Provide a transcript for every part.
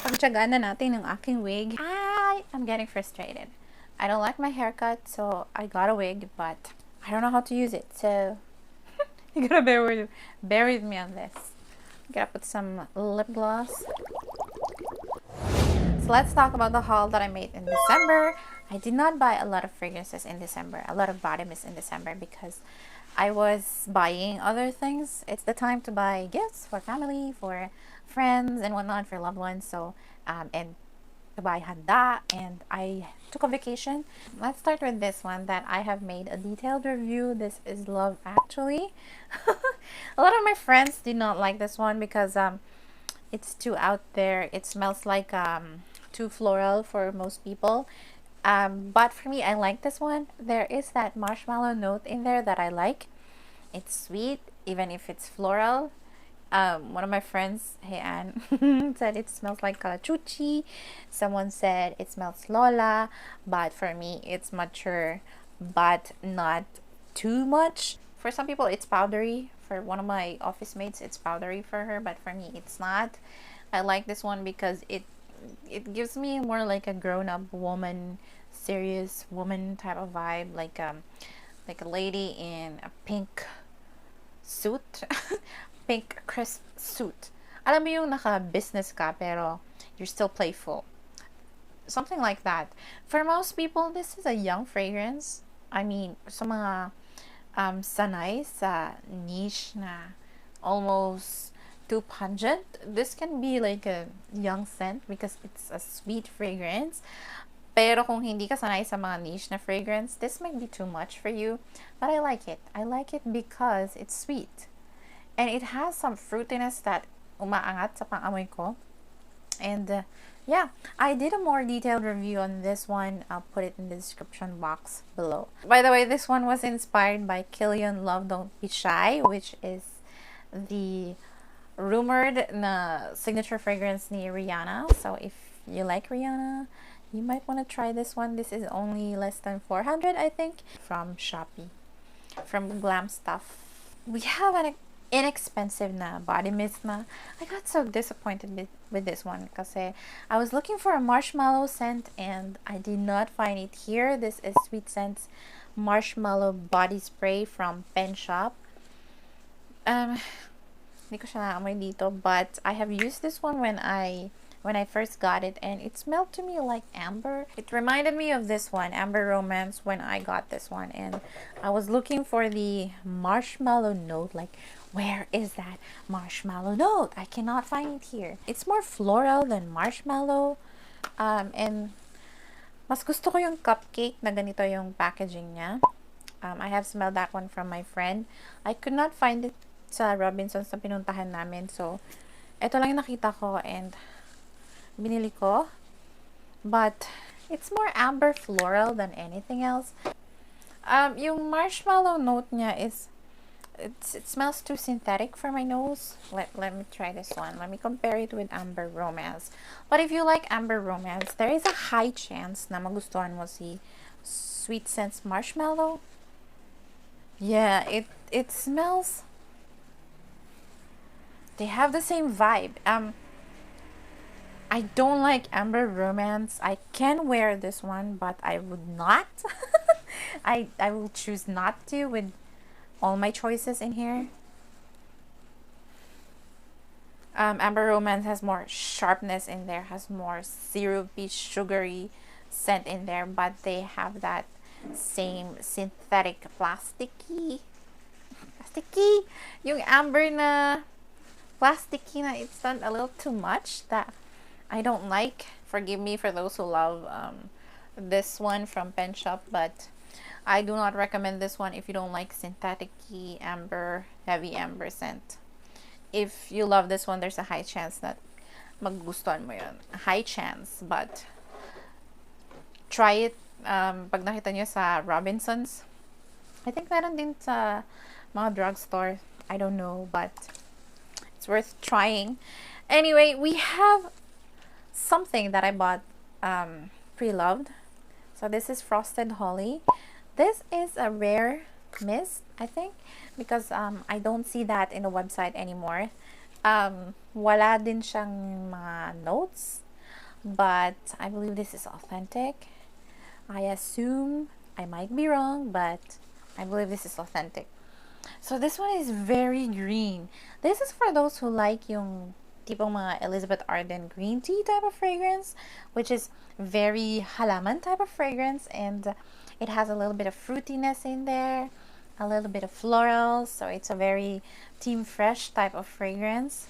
Pagtsagaan na natin ng aking wig. I'm getting frustrated. I don't like my haircut, so I got a wig, but I don't know how to use it. So you gotta bear with me on this. Gotta put some lip gloss. So let's talk about the haul that I made in December. I did not buy a lot of fragrances in December, a lot of body mist in December, because I was buying other things. It's the time to buy gifts for family, for friends and whatnot, for loved ones. So and to buy handa, and I took a vacation. Let's start with this one that I have made a detailed review. This is Love Actually. A lot of my friends did not like this one because it's too out there. It smells like too floral for most people. But for me, I like this one. There is that marshmallow note in there that I like. It's sweet, even if it's floral. One of my friends, hey Anne, said it smells like kalachuchi. Someone said it smells Lola. But for me, it's mature, but not too much. For some people, it's powdery. For one of my office mates, it's powdery for her, but for me, it's not. I like this one because it gives me more like a grown-up woman, serious woman type of vibe, like a lady in a pink suit. Pink crisp suit. Alam mo yung naka-business ka pero you're still playful. Something like that. For most people, this is a young fragrance. I mean, sa mga sanay sa niche na almost too pungent, this can be like a young scent because it's a sweet fragrance. Pero kung hindi ka sanay sa mga niche na fragrance, this might be too much for you. But I like it. I like it because it's sweet. And it has some fruitiness that umaangat sa pang-amoy ko. And yeah, I did a more detailed review on this one. I'll put it in the description box below. By the way, this one was inspired by Killian Love Don't Be Shy, which is the rumored na signature fragrance ni Rihanna. So if you like Rihanna, you might want to try this one. This is only less than 400, I think, from Shopee, from Glam stuff. We have an inexpensive na body mist na. I got so disappointed with this one kasi I was looking for a marshmallow scent and I did not find it here. This is Sweet Scent's Marshmallow Body Spray from PENSHOPPE. Hindi ko siya naamoy dito, but I have used this one when I first got it, and it smelled to me like amber. It reminded me of this one, Amber Romance, when I got this one, and I was looking for the marshmallow note, like where is that marshmallow note? I cannot find it here. It's more floral than marshmallow, and mas gusto ko yung cupcake na ganito yung packaging niya. I have smelled that one from my friend. I could not find it sa Robinsons na pinuntahan namin, so ito lang yung nakita ko and binili ko. But it's more amber floral than anything else. Yung marshmallow note niya is it smells too synthetic for my nose. Let me try this one. Let me compare it with Amber Romance. But if you like Amber Romance, there is a high chance na magustuhan mo si Sweet Scent's Marshmallow. Yeah, it smells. They have the same vibe. I don't like Amber Romance. I can wear this one, but I would not. I will choose not to with all my choices in here. Amber Romance has more sharpness in there, has more syrupy, sugary scent in there, but they have that same synthetic plasticky, yung amber na plasticky na, it's done a little too much that I don't like. Forgive me for those who love this one from PENSHOPPE, but I do not recommend this one if you don't like synthetic-y amber, heavy amber scent. If you love this one, there's a high chance that magugustuhan mo yun. High chance, but try it pag nakita nyo sa Robinsons. I think meron din sa mga drugstore. I don't know, but it's worth trying. Anyway, we have something that I bought pre-loved. So this is Frosted Holly. This is a rare mist, I think, because I don't see that in the website anymore. Wala din siyang mga notes. but I believe this is authentic. I assume I might be wrong, but I believe this is authentic. So this one is very green. This is for those who like yung tipong mga Elizabeth Arden green tea type of fragrance, which is very halaman type of fragrance, and it has a little bit of fruitiness in there, a little bit of florals, so it's a very team fresh type of fragrance.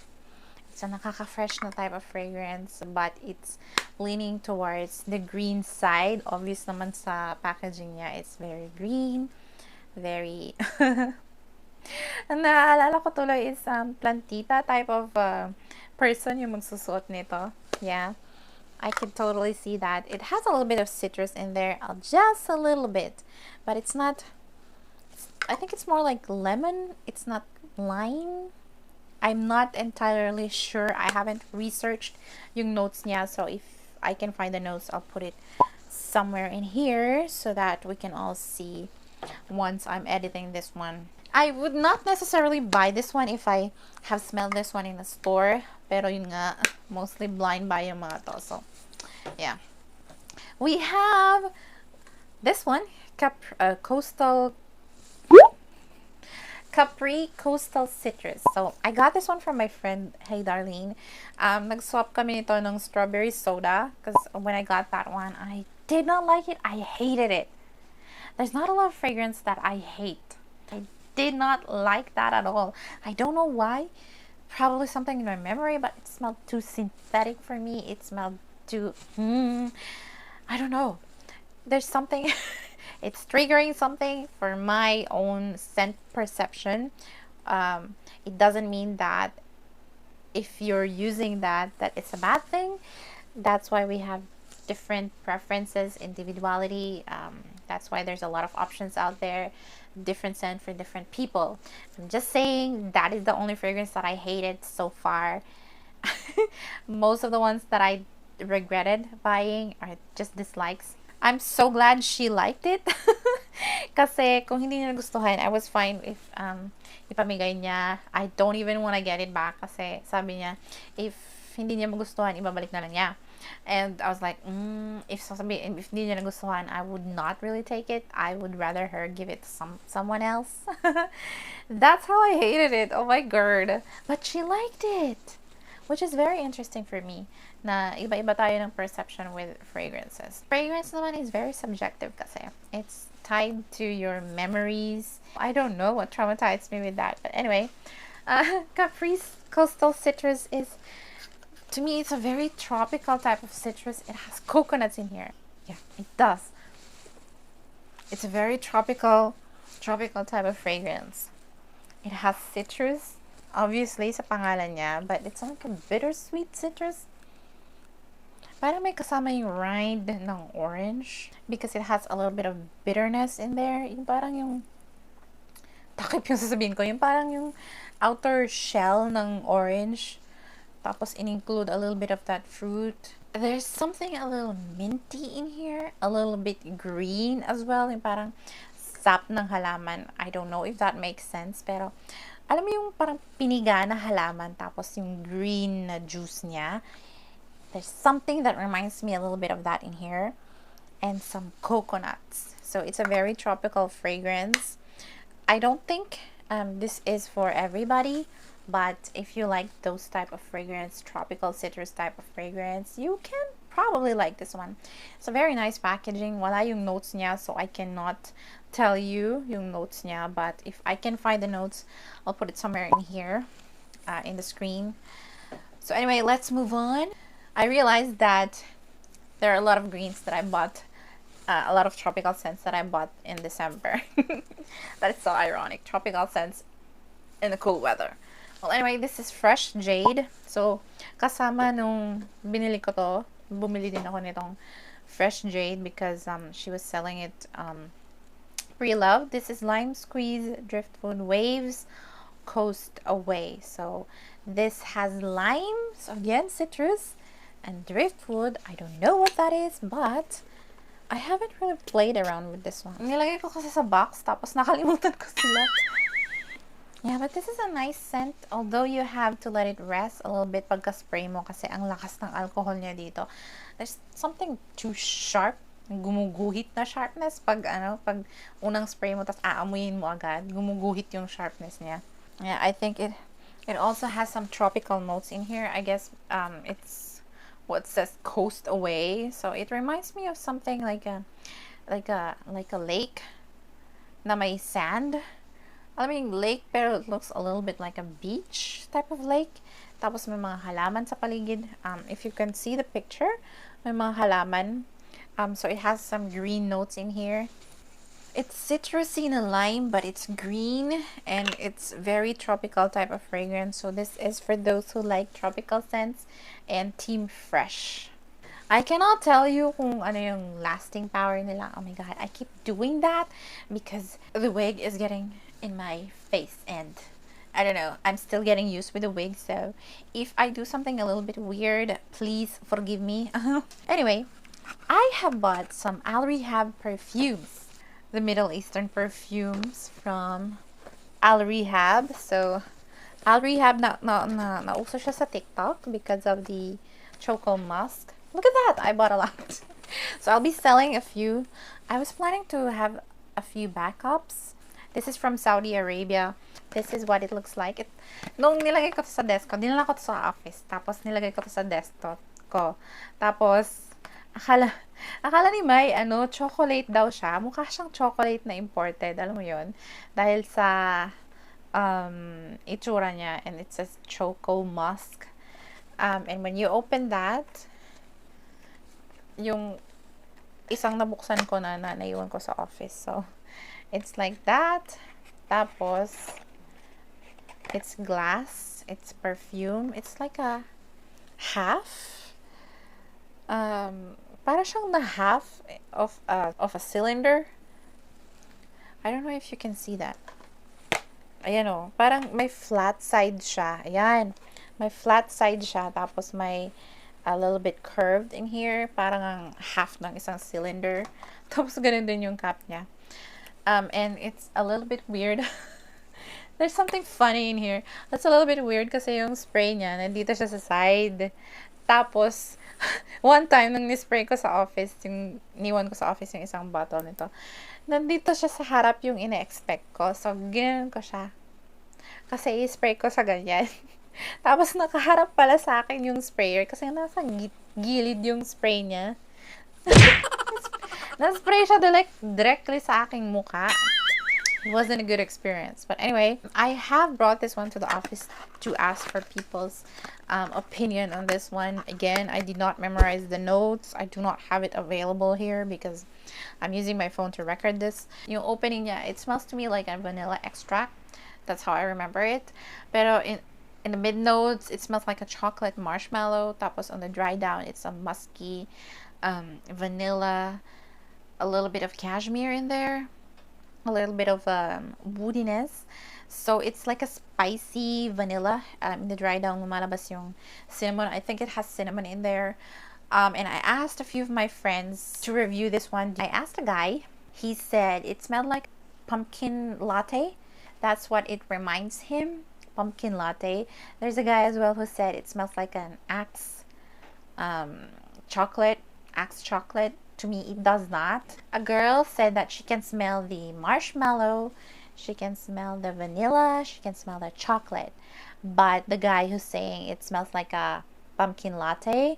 It's a nakaka-fresh na type of fragrance, but it's leaning towards the green side. Obvious naman sa packaging niya, it's very green, very ang naaalala ko tuloy is plantita type of person yung magsusuot nito. Yeah, I could totally see that. It has a little bit of citrus in there, just a little bit, but it's not, I think it's more like lemon. It's not lime. I'm not entirely sure. I haven't researched yung notes niya, so if I can find the notes, I'll put it somewhere in here so that we can all see once I'm editing this one. I would not necessarily buy this one if I have smelled this one in a store, pero yun nga, mostly blind buy yung mga to. So yeah, we have this one, Capri Coastal Citrus. So, I got this one from my friend, Hey Darlene. Nag-swap kami nito ng strawberry soda because when I got that one, I did not like it. I hated it. There's not a lot of fragrance that I hate. I did not like that at all. I don't know why. Probably something in my memory, but it smelled too synthetic for me. It smelled too, I don't know. There's something... It's triggering something for my own scent perception. It doesn't mean that if you're using that it's a bad thing. That's why we have different preferences, individuality. That's why there's a lot of options out there, different scent for different people. I'm just saying that is the only fragrance that I hated so far. Most of the ones that I regretted buying are just dislikes. I'm so glad she liked it. Kasi kung hindi niya nagustuhan, I was fine if ipamigay niya. I don't even want to get it back kasi sabi niya, if hindi niya magustuhan, ibabalik na lang niya. And I was like, if hindi niya nagustuhan, I would not really take it. I would rather her give it to someone else. That's how I hated it. Oh my god. But she liked it, which is very interesting for me. Na iba-iba tayo ng perception with fragrances. Fragrance naman is very subjective kasi. It's tied to your memories. I don't know what traumatized me with that. But anyway, Capri Coastal Citrus is, to me, it's a very tropical type of citrus. It has coconuts in here. Yeah, it does. It's a very tropical type of fragrance. It has citrus, obviously, sa pangalan niya, but it's like a bittersweet citrus. Parang may kasama yung rind ng orange because it has a little bit of bitterness in there. Yung parang yung takip yung sasabihin ko. Yung parang yung outer shell ng orange. Tapos in-include a little bit of that fruit. There's something a little minty in here. A little bit green as well. Yung parang sap ng halaman. I don't know if that makes sense. Pero alam mo yung parang piniga na halaman. Tapos yung green na juice niya. There's something that reminds me a little bit of that in here. And some coconuts. So it's a very tropical fragrance. I don't think this is for everybody. But if you like those type of fragrance, tropical citrus type of fragrance, you can probably like this one. It's a very nice packaging. Wala yung notes niya, so I cannot tell you yung notes niya. But if I can find the notes, I'll put it somewhere in here, in the screen. So anyway, let's move on. I realized that there are a lot of greens that I bought, a lot of tropical scents that I bought in December. That is so ironic. Tropical scents in the cool weather. Well, anyway, this is Fresh Jade. So, kasama nung binili ko to, bumili din ako nitong Fresh Jade because she was selling it pre-loved. This is Lime Squeeze Driftwood Waves Coast Away. So, this has lime, so again, citrus, and driftwood. I don't know what that is, but I haven't really played around with this one. Nilagay ko kasi sa box, tapos nakalimutan ko sila. Yeah, but this is a nice scent. Although you have to let it rest a little bit pagka-spray mo kasi ang lakas ng alcohol niya dito. There's something too sharp. Gumuguhit na sharpness pag pag unang spray mo tapos aamuyin mo agad. Gumuguhit yung sharpness niya. Yeah, I think it also has some tropical notes in here. I guess it's what says coast away. So it reminds me of something like a lake na may sand. I mean lake pero it looks a little bit like a beach type of lake. Tapos may mga halaman sa paligid. If you can see the picture, may mga halaman. So it has some green notes in here. It's citrusy and a lime, but it's green and it's very tropical type of fragrance. So this is for those who like tropical scents and team fresh. I cannot tell you kung ano yung lasting power nila. Oh my god, I keep doing that because the wig is getting in my face and I don't know, I'm still getting used with the wig, so if I do something a little bit weird, please forgive me. Anyway, I have bought some Rehab perfumes. The Middle Eastern perfumes from Rehab. So Rehab nauso siya sa TikTok because of the Choco Musk. Look at that! I bought a lot. So I'll be selling a few. I was planning to have a few backups. This is from Saudi Arabia. This is what it looks like. Nung nilagay ko to sa desk ko, dinala ko to sa office. Tapos nilagay ko to sa desktop ko. Tapos akala ni Mai, chocolate daw siya. Mukha siyang chocolate na imported. Alam mo yon. Dahil sa itsura niya. And it says Choco Musk. And when you open that, yung isang nabuksan ko na naiwan ko sa office. So, it's like that. Tapos, it's glass. It's perfume. It's like a half. Para siyang na half of a cylinder. I don't know if you can see that. Ayan o. Parang may flat side siya. Ayan. May flat side siya. Tapos may a little bit curved in here. Parang ang half ng isang cylinder. Tapos ganun din yung cap niya. And it's a little bit weird. There's something funny in here. That's a little bit weird kasi yung spray niya, nandito siya sa side. Tapos, one time, nung nispray ko sa office, niwan ko sa office yung isang bottle nito, nandito siya sa harap yung ina-expect ko. So, ginanon ko siya. Kasi i-spray ko sa ganyan. Tapos, nakaharap pala sa akin yung sprayer kasi nasa gilid yung spray niya. Na-spray siya directly sa aking mukha. It wasn't a good experience. But anyway, I have brought this one to the office to ask for people's opinion on this one. Again, I did not memorize the notes. I do not have it available here because I'm using my phone to record this. Yung opening niya, it smells to me like a vanilla extract. That's how I remember it. Pero in the mid notes, it smells like a chocolate marshmallow. Tapos on the dry down, it's a musky vanilla, a little bit of cashmere in there, a little bit of woodiness. So it's like a spicy vanilla. In the dry down, lumalabas yung cinnamon. I think it has cinnamon in there. And I asked a few of my friends to review this one. I asked a guy. He said it smelled like pumpkin latte. That's what it reminds him. Pumpkin latte. There's a guy as well who said it smells like an Axe chocolate. Axe chocolate. To me, it does not. A girl said that she can smell the marshmallow, she can smell the vanilla, she can smell the chocolate. But the guy who's saying it smells like a pumpkin latte,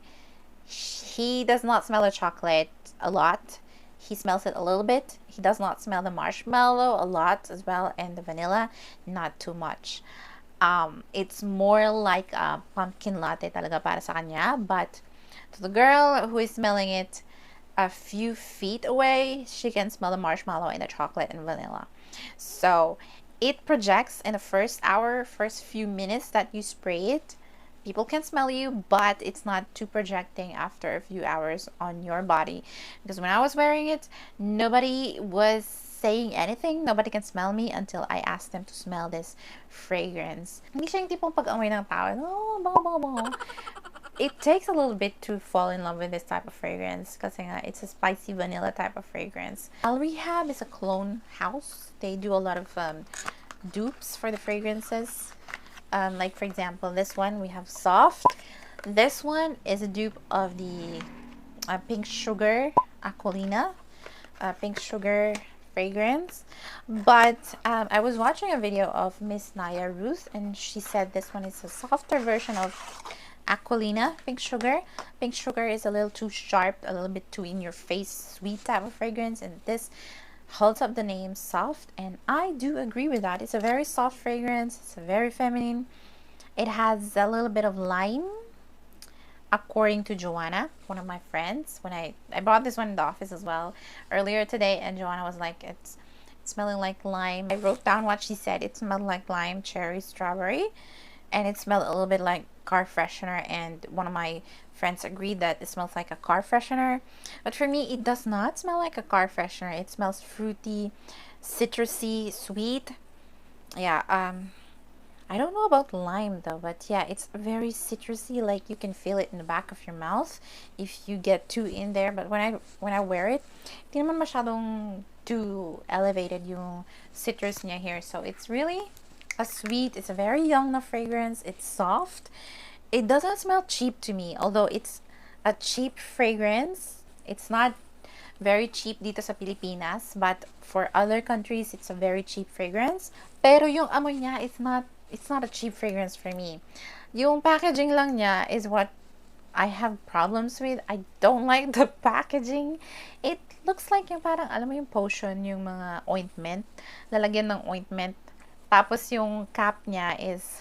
he does not smell the chocolate a lot. He smells it a little bit. He does not smell the marshmallow a lot as well, and the vanilla, not too much. It's more like a pumpkin latte talaga para sa kanya. But to the girl who is smelling it a few feet away, she can smell the marshmallow and the chocolate and vanilla. So it projects in the first hour, first few minutes that you spray it. People can smell you, but it's not too projecting after a few hours on your body. Because when I was wearing it, nobody was saying anything. Nobody can smell me until I asked them to smell this fragrance. Hindi siya yung tipong pag-amoy ng tao, oh, bango, bango, bango. It takes a little bit to fall in love with this type of fragrance kasi nga it's a spicy vanilla type of fragrance. Rehab is a cologne house. They do a lot of dupes for the fragrances. Like for example, this one we have Soft. This one is a dupe of the Pink Sugar Aquilina, Pink Sugar fragrance. But I was watching a video of Miss Naya Ruth, and she said this one is a softer version of Aquilina Pink Sugar. Pink Sugar is a little too sharp, a little bit too in your face, sweet type of fragrance, and this holds up the name Soft, and I do agree with that. It's a very soft fragrance. It's a very feminine. It has a little bit of lime, according to Joanna, one of my friends. When I bought this one in the office as well earlier today, and Joanna was like, it's smelling like lime. I wrote down what she said. It smelled like lime, cherry, strawberry, and it smelled a little bit like car freshener, and one of my friends agreed that it smells like a car freshener. But for me, it does not smell like a car freshener. It smells fruity, citrusy, sweet. Yeah, I don't know about lime though, but yeah, it's very citrusy. Like you can feel it in the back of your mouth if you get too in there. But when I wear it, hindi naman masyadong too elevated yung citrus niya here. So it's really a sweet, it's a very young na fragrance. It's soft. It doesn't smell cheap to me, although it's a cheap fragrance. It's not very cheap dito sa Pilipinas, but for other countries, it's a very cheap fragrance. Pero yung amoy niya, it's not a cheap fragrance for me. Yung packaging lang niya is what I have problems with. I don't like the packaging. It looks like yung parang, alam mo yung potion, yung mga ointment, lalagyan ng ointment. Tapos yung cap niya is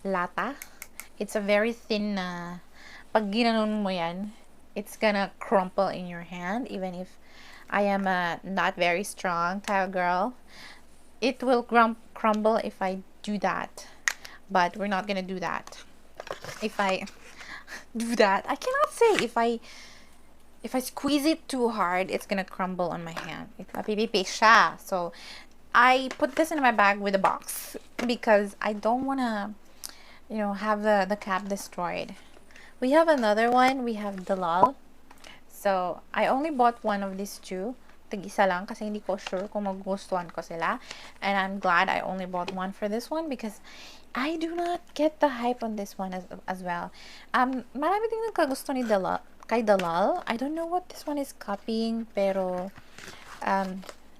lata. It's a very thin na pag ginanon mo yan, it's gonna crumple in your hand. Even if I am a not very strong type of girl, it will crumble if I do that. But we're not gonna do that. If I do that, I cannot say if I squeeze it too hard, it's gonna crumble on my hand. Mapipipi siya. So I put this in my bag with a box because I don't wanna, have the cap destroyed. We have another one. We have Dalal. So I only bought one of these two. Tig-isa lang kasi hindi ko sure kung magugustuhan ko sila. And I'm glad I only bought one for this one because I do not get the hype on this one as well. Marami din nagkagusto ni Dalal, kay Dalal. I don't know what this one is copying, pero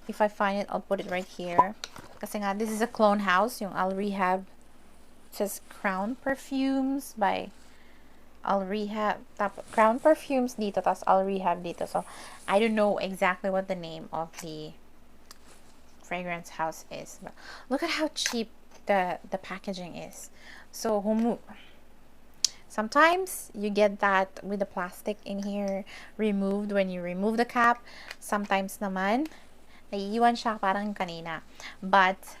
if I find it, I'll put it right here. Kasi nga, this is a clone house, yung Al Rehab. It says Crown Perfumes by Al Rehab. Crown Perfumes dito, tas Al Rehab dito. So, I don't know exactly what the name of the fragrance house is. But look at how cheap the packaging is. So, sometimes you get that with the plastic in here removed when you remove the cap. Sometimes naman, naiiwan siya parang kanina. But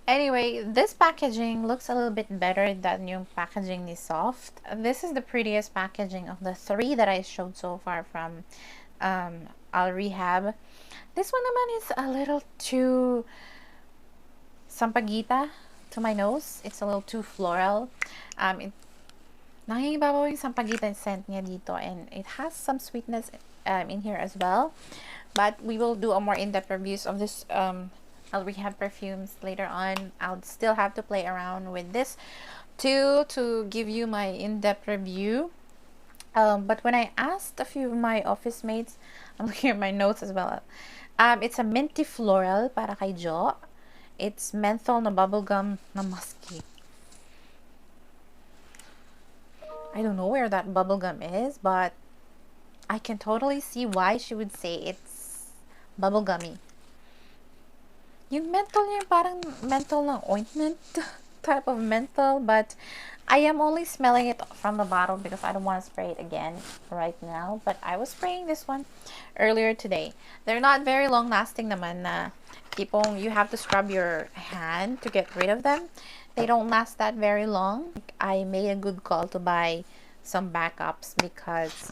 anyway, this packaging looks a little bit better than yung packaging ni Soft. This is the prettiest packaging of the three that I showed so far from Al Rehab. This one naman is a little too sampagita to my nose. It's a little too floral. Nangingibabaw yung sampagita scent niya dito, and it has some sweetness in here as well. But we will do a more in-depth reviews of this I'll Rehab Perfumes later on. I'll still have to play around with this too to give you my in-depth review. But when I asked a few of my office mates, I'm looking at my notes as well. It's a minty floral para kay Jo. It's menthol na bubblegum na musky. I don't know where that bubblegum is, but I can totally see why she would say it's bubblegummy. Yung menthol niya parang menthol ng ointment type of menthol, but I am only smelling it from the bottle because I don't want to spray it again right now. But I was spraying this one earlier today. They're not very long lasting naman na tipong you have to scrub your hand to get rid of them. They don't last that very long. I made a good call to buy some backups because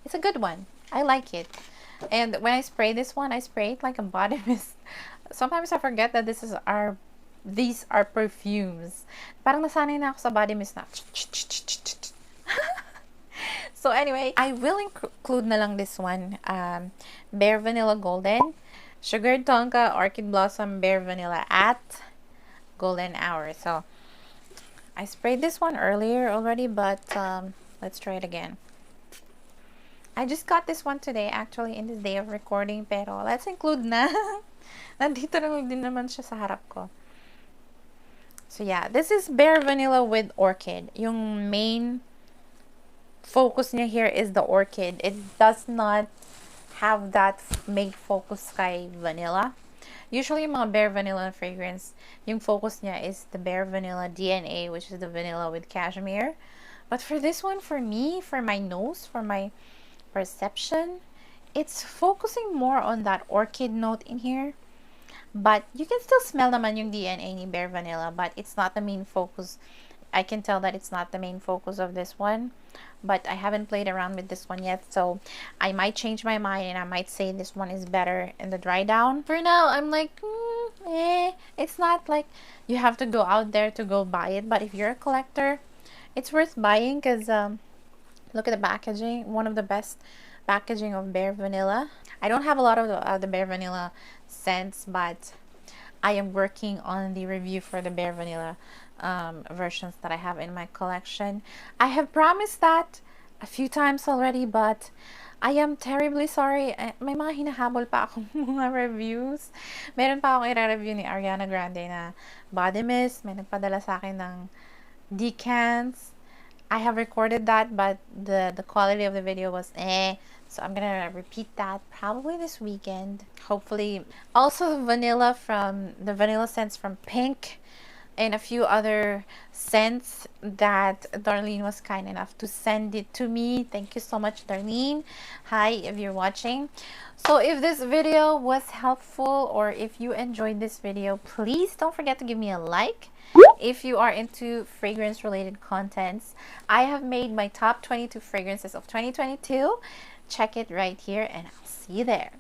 it's a good one. I like it. And when I spray this one, I spray it like a body mist. Sometimes I forget that these are perfumes. Parang nasanay na ako sa body mist na. So anyway, I will include na lang this one. Bare Vanilla Golden, Sugar Tonka, Orchid Blossom, Bare Vanilla at golden hour. So I sprayed this one earlier already, but let's try it again. I just got this one today, actually, in this day of recording, pero let's include na. Nandito na din naman siya sa harap ko. So yeah, this is Bare Vanilla with Orchid. Yung main focus niya here is the orchid. It does not have that main focus kay vanilla. Usually yung mga Bare Vanilla fragrance, yung focus niya is the Bare Vanilla DNA, which is the vanilla with cashmere. But for this one, for me, for my nose, for my perception, it's focusing more on that orchid note in here. But you can still smell naman yung DNA ni Bare Vanilla, but it's not the main focus. I can tell that it's not the main focus of this one, but I haven't played around with this one yet, so I might change my mind and I might say this one is better in the dry down. For now, I'm like, it's not like you have to go out there to go buy it, but if you're a collector, it's worth buying because look at the packaging, one of the best packaging of Bare Vanilla. I don't have a lot of the Bare Vanilla scents, but I am working on the review for the Bare Vanilla versions that I have in my collection. I have promised that a few times already, but I am terribly sorry. May mga hinahabol pa akong mga reviews. Meron pa akong i-review ni Ariana Grande na body mist. May nagpadala sa akin ng decants. I have recorded that, but the quality of the video was so I'm gonna repeat that probably this weekend, hopefully. Also vanilla from the vanilla scents from Pink and a few other scents that Darlene was kind enough to send it to me. Thank you so much, Darlene. Hi, if you're watching. So if this video was helpful or if you enjoyed this video, please don't forget to give me a like. If you are into fragrance related contents, I have made my top 22 fragrances of 2022. Check it right here and I'll see you there.